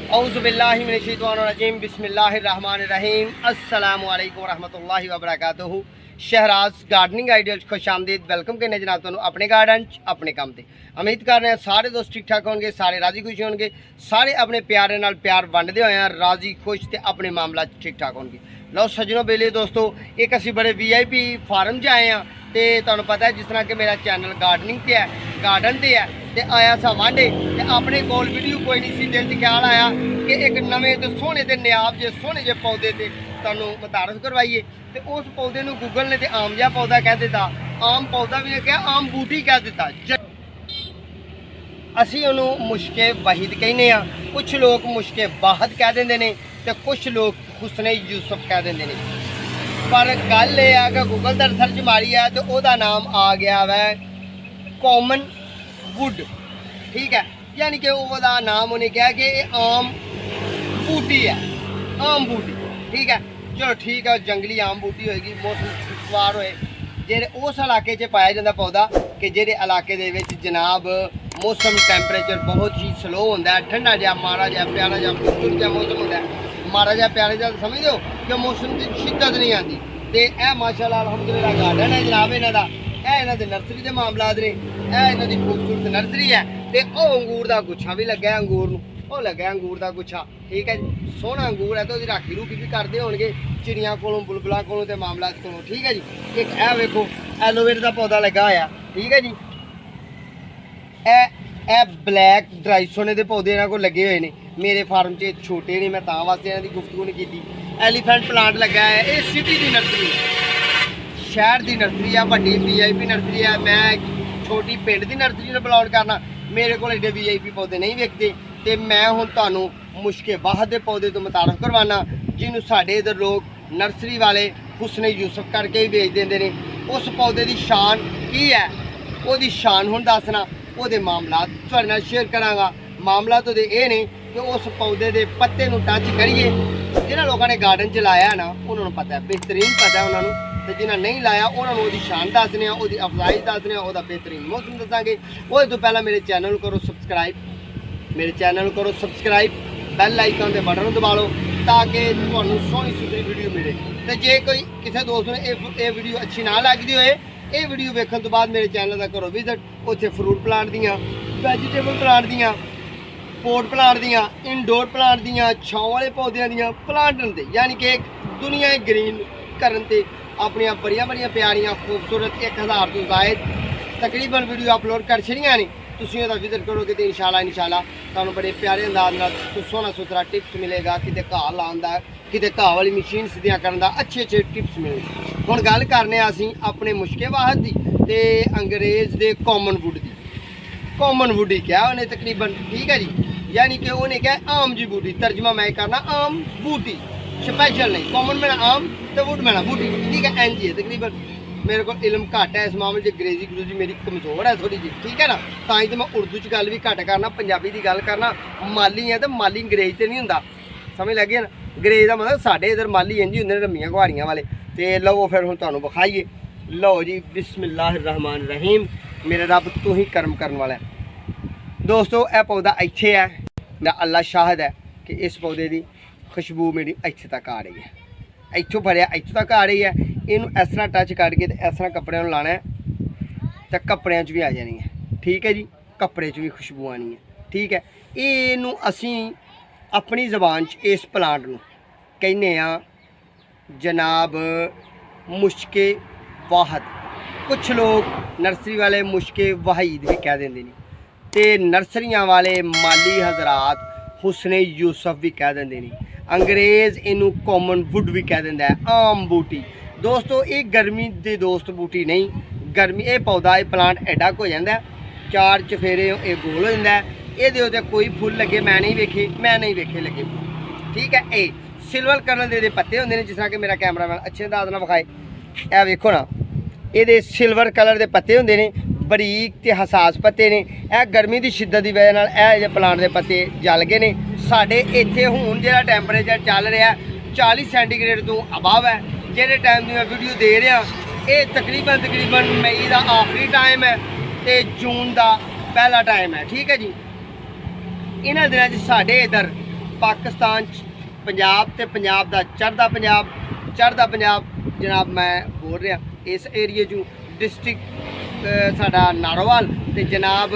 औज़ुबिल्लाहिमिनश्शैतानिर्रजीम बिस्मिल्लाहिर्रहमानिर्रहीम अस्सलामु अलैकुम रहमतुल्लाहि व बरकातुहू। शहराज गार्डनिंग आइडियल खुश आमदीद वेलकम करने जनाब तुहानू अपने गार्डन अपने काम ते उम्मीद कर रहे हैं सारे दोस्त ठीक ठाक होंगे, सारे राजी खुश होंगे, सारे अपने प्यारे नाल प्यार वंडदे होए हैं राजी खुश ते अपने मामला ठीक ठाक होंगे। लो सज्जनों बेले दोस्तों एक असी बड़े VIP फार्म च आए हैं तो तुहानू पता है जिस तरह कि मेरा चैनल गार्डनिंग ते है गार्डन ते है ते आया सा वांडे ते अपने कोल वीडियो कोई नहीं सी दिल च ख्याल आया कि एक नवे तो सोहने ते नियाब जे सोहने जे पौधे ते तुहानू मुतारफ करवाइए। तो उस पौधे नू गूगल ने तो आम जिहा पौधा कह दिता, आम पौधा भी नहीं कहा, आम बूटी कह दिता। असी उन्होंने मुश्के वाहिद कहने आ, कुछ लोग मुश्के वाहद कह देंगे ने तो कुछ लोग हुस्ने यूसुफ कह देंगे ने। पर गल यह है कि गूगल का सर्च मारी है तो वह नाम आ गया वै कॉमन वुड, ठीक है। यानी कि वह नाम उन्हें कहा कि आम बूटी है, आम बूटी, ठीक है। चलो ठीक है, जंगली आम बूटी होएगी, मौसम खुशगवार होए जे उस इलाके च पाया जाता पौधा कि जेह्ड़े इलाके दे विच जनाब मौसम टैंपरेचर बहुत ही स्लो होंदा है, ठंडा जहा माड़ा जहा प्यारा जहा खूबसूरत जहा मौसम होंदा है। माड़ा जहा प्यारा जहा समझ दो कि मौसम की शिद्दत नहीं आती। तो यह माशाअल्लाह अल्हम्दुलिल्लाह गार्डन है जनाब इन्हां दा, इन्हां दे नर्सरी के मामलात ने, इन्हां दी खूबसूरत नर्सरी है। तो वह अंगूर का गुच्छा भी लग्या है, अंगूर नूं ਉਹ ਲੱਗਾ अंगूर का गुच्छा, ठीक है जी। सोहना अंगूर है तो राखी रूखी भी करते होंगे चिड़िया को बुलबुलों को मामला को, ठीक है जी। एक है वेखो एलोवेरा का पौधा लगा होया, ठीक है जी। ए ब्लैक ड्राई सोने के पौधे इन्होंने को लगे हुए हैं मेरे फार्म से, छोटे ने मैं तां वास्ते इन्हों की गुफ्तगू नहीं की। एलीफेंट प्लांट लगा है, ये सिटी की नर्सरी शहर की नर्सरी है, वड्डी VIP नर्सरी है। मैं छोटी पिंड की नर्सरी में बिलोंग करना, मेरे को एडे VIP पौधे नहीं विकते। तो मैं हुण तुहानू मुश्के वाहद के पौधे तो मुतारफ करवाना जिन्होंं साढ़े इधर लोग नर्सरी वाले हुस्ने यूसुफ करके भी बेच देंगे ने। उस पौधे की शान की है, वो शान हुण दसना, वो मामलात तुहाडे नाल शेयर करांगा। मामला तो ये ने कि उस पौधे के पत्ते नूं टच करिए, जिन्हां लोगों ने गार्डन च लाया ना उन्होंने पता है, बेहतरीन पता है उन्होंने, तो जिन्हें नहीं लाया उन्होंने वो शान दसने, वो अफजाइश दसने, वो बेहतरीन मौसम दसांगे। वो तो पहला मेरे चैनल करो सब्सक्राइब, मेरे चैनल करो सब्सक्राइब, बैल आइकन के बटन दबा लो ताकि तुहानू सोहनी सुथरी वीडियो मिले। तो जे कोई किसी दोस्त ने ये वीडियो अच्छी ना लगती होए, ये वीडियो देखने तो बाद मेरे चैनल का करो विजिट, उत्थे फ्रूट प्लांट दियाँ, वैजीटेबल प्लांट दियाँ, पोट प्लांट दियाँ, इनडोर प्लांट दियाँ, छांव वाले पौधों दियाँ प्लांटन दे, यानी कि एक दुनिया ग्रीन करन ते अपनियां बड़ियां बड़ियां प्यारियां खूबसूरत 1000 तो जायद तकरीबन वीडियो अपलोड कर छड़ियां ने। तुसीं ओहदा विजिट करोगे तो इंशाल्लाह तुहानू बड़े प्यारे अंदाज नाल सोहना सुथरा टिप्स मिलेगा, किते घाह लाउण दा, किते घाह वाली मशीन सीधियां करन दा, अच्छे अच्छे टिप्स मिलणगे। हुण गल करने असीं अपने मुश्के वाहद दी ते अंग्रेज़ दे कॉमन वुड दी। कॉमन वुड ही क्या उन्हें तकरीबन, ठीक है जी। यानी कि उन्हें क्या आम जी बूटी, तर्जमा मैं करना आम बूटी, स्पैशल नहीं। कॉमन में आम तो वुड में बूटी, ठीक है। एन जी है तकरीबन, मेरे को इलम घट है इस मामले में, अंग्रेजी गुरूजी मेरी कमज़ोर है थोड़ी जी, ठीक है ना। तां तो मैं उर्दू च गल भी घट करना, पंजाबी की गल करना। माली है तो माली अंग्रेज तो नहीं होंदा, समझ लगे ना। अंग्रेज का मतलब साढ़े इधर माली इंज होंगे रम्मियां गुहारियां वाले। तो लो फिर हुण तुहानू विखाइए, लो जी बिस्मिल्लाहिर्रहमानिर्रहीम। मेरे रब तू ही कर्म करने वाला है दोस्तों। यह पौधा इत्थे है, मेरा अल्लाह शाहद है कि इस पौधे की खुशबू मेरी इत्थे तक आ रही है, इत्थों फड़िया इत्थों तक आ रही है। इनू इस तरह टच करके तो इस तरह कपड़े में लाना है तो कपड़े भी आ जानी है, ठीक है जी। कपड़े भी खुशबू आनी है, ठीक है। इनू असी अपनी जबान इस प्लांट नू कहने जनाब मुश्के वाहद, कुछ लोग नर्सरी वाले मुश्के वाहिद भी कह देंगे ने, तो नर्सरियां वाले माली हजरात हुस्ने यूसुफ भी कह देंगे ने। अंग्रेज़ इनू कॉमन वुड भी कह देंदा है, आम बूटी। दोस्तों ये गर्मी के दोस्त बूटी नहीं, गर्मी ये पौधा ये प्लांट एडा हो जाता है, 4 चफेरे ये गोल हो जाता है। ये उत्ते कोई फुल लगे मैं नहीं वेखे लगे, ठीक है। ये सिल्वर कलर के पत्ते होंगे ने, जिस तरह कि मेरा कैमरामैन अच्छे अंदाज नाल विखाए, यह वेखो ना, ये सिल्वर कलर के पत्ते होंगे ने, बरीक ते हसास पत्ते ने। यह गर्मी की शिद्दत की वजह नाल यह प्लांट के पत्ते जल गए ने। साढ़े इत्थे हुण जिहड़ा टैंपरेचर चल रहा 40 सेंटीग्रेड तो अबव है। जिहड़े टाइम की मैं वीडियो दे रहा ये तकरीबन मई का आखिरी टाइम है तो जून का पहला टाइम है, ठीक है जी। इन्हां दिनां 'च साढ़े इधर पाकिस्तान पंजाब ते पंजाब दा चढ़दा पंजाब जनाब मैं बोल रहा इस एरिए चों डिस्ट्रिक्ट साडा नारोवाल ते जनाब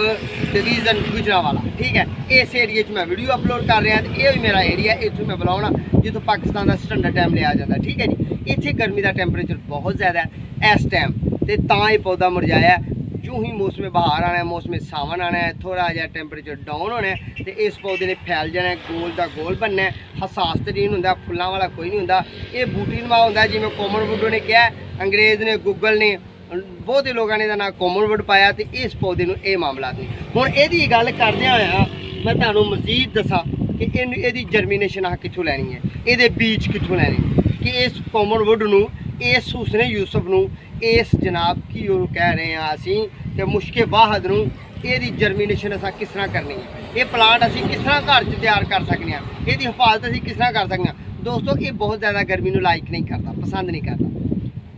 डिवीजन गुजरांवाला। ठीक है, इस एरिए मैं वीडियो अपलोड कर रहा तो यह भी मेरा एरिया इतों मैं बुलाना जितों पाकिस्तान का स्टैंडर्ड टाइम लिया जाता। ठीक है जी, इत्थे गर्मी का टैंपरेचर बहुत ज़्यादा है इस टाइम तो ये पौधा मुरझाया। जो ही मौसम बहार आना है, मौसम सावन आना है, थोड़ा जहा टैंपरेचर डाउन होना है तो इस पौधे ने फैल जाना है, गोल का गोल बनना है। हसास तरीन होंगे, फुलों वाला कोई नहीं होंगे, ये बूटी नुमा होंगे जिमें कॉमन वुड ने कहा, अंग्रेज़ ने गूगल ने बहुत ही लोगों ने ना कॉमन वुड पाया तो इस पौधे में ये मामला नहीं। हुण इहदी गल करदिआं होइआं मैं तुहानूं मजीद दसां कि इहदी जर्मीनेशन अह कित्थों लैनी है, इहदे बीज कित्थों लैने कि इस कॉमन वुड नूं, इस हुसने यूसुफ नूं, इस जनाब की कह रहे हैं असीं ते मुश्के वाहद नूं इहदी जर्मीनेशन असां किस तरह करनी है, ये प्लांट असीं किस तरह घर च तैयार कर सकने हैं, इहदी हिफाजत असीं किस तरह कर सकते हैं। दोस्तों ये बहुत ज़्यादा गर्मी नूं लाइक नहीं करता, पसंद नहीं करता,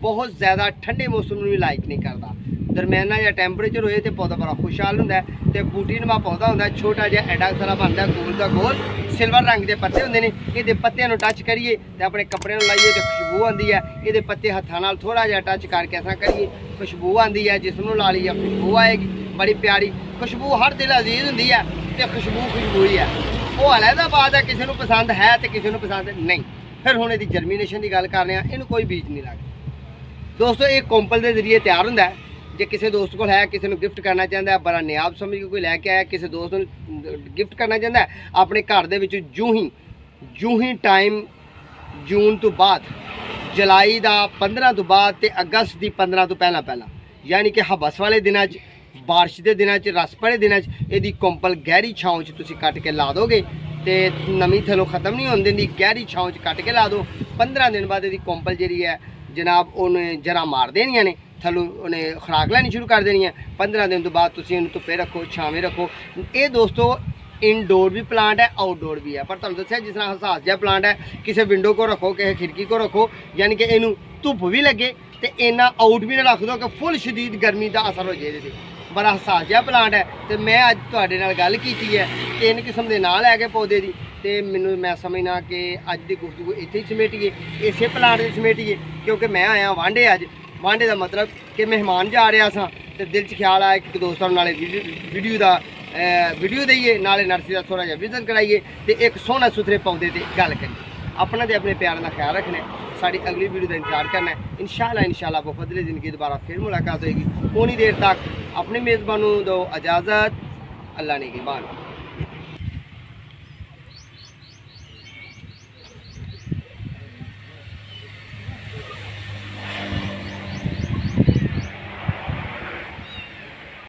बहुत ज़्यादा ठंडे मौसम में भी लाइक नहीं करता। दरम्याना जहा टैंपरेचर होए तो पौधा बड़ा खुशहाल होंदा है तो बूटी नुमा पौधा होंदा है, छोटा जहा एडा सारा बनता गोल का गोल, सिल्वर रंग के पत्ते होंदे ने। ये पत्तियां टच करिए तो अपने कपड़े लाइए तो खुशबू आती है। ये पत्ते हत्थां नाल थोड़ा जहा टच करके ऐसा करिए खुशबू आती है, जिसनों ला लीए खुशबू आएगी बड़ी प्यारी खुशबू। हर दिल अजीज होंदी है तो खुशबू ही है, वो अलहदा बात है, किसी को पसंद है तो किसी को पसंद नहीं। फिर हुण इहदी जर्मीनेशन की गल कर रहे हैं, इन्हूं कोई बीज नहीं लगदा दोस्तों। ये कोंपल के जरिए तैयार होंदा है। जे किसी दोस्त को है, किसी को गिफ्ट करना चाहता है, बड़ा नियाब समझ के कोई लैके आया, किसी दोस्त को गिफ्ट करना चाहता है अपने घर के जूं ही टाइम जून तो बाद, जुलाई का 15 तो बाद तो अगस्त की 15 तो पहला यानी कि हबस वाले दिनों बारिश के दिनों रस भरे दिनों यदि कोंपल गहरी छाँव तुम कट के ला दोगे तो नमी थलों खत्म नहीं होने देंगी, गहरी छाँव कट के ला दो। 15 दिन बाद यदि कोंपल जी है जनाब उन्हें जरा मार देनिया ने, थलों उन्हें खुराक लैनी शुरू कर देनी है। 15 दिन तो बाद तुम धुप्पे रखो, छावें रखो। ये दोस्तों इनडोर भी प्लांट है, आउटडोर भी है, पर तुम दसिया जिस तरह हसास जहा प्लांट है, किसी विंडो को रखो, किसी खिड़की को रखो, यानी कि इनू धुप भी लगे तो इन्ना आउट भी ना रख दो कि फुल शदीद गर्मी का असर हो जाए। बड़ा हसास जहा प्लांट है तो मैं अज तुहाडे नाल गल कीती है 3 किस्म के नाम लैके पौधे की, तो मैं समझना कि अज की गुफ्तगू इत्थे ही समेटीए, इसे प्लांट से समेटीए, क्योंकि मैं आया वांडे। अज वांडे का मतलब कि मेहमान जा रहा सा तो दिल च ख्याल आया कि दोस्तों नाले वीडियो दईए, नाले नर्सरी का थोड़ा जहा विजन कराइए तो एक सोहना सुथरे पौधे की गल करिए। अपना तो अपने प्यार का ख्याल रखना है, साड़ी अगली वीडियो का इंतजार करना है। इंशाल्लाह बफदले ज़िंदगी दोबारा फिर मुलाकात होगी। उन्नी देर तक अपने मेज़बानों दो इजाज़त, अल्लाह ने की बान।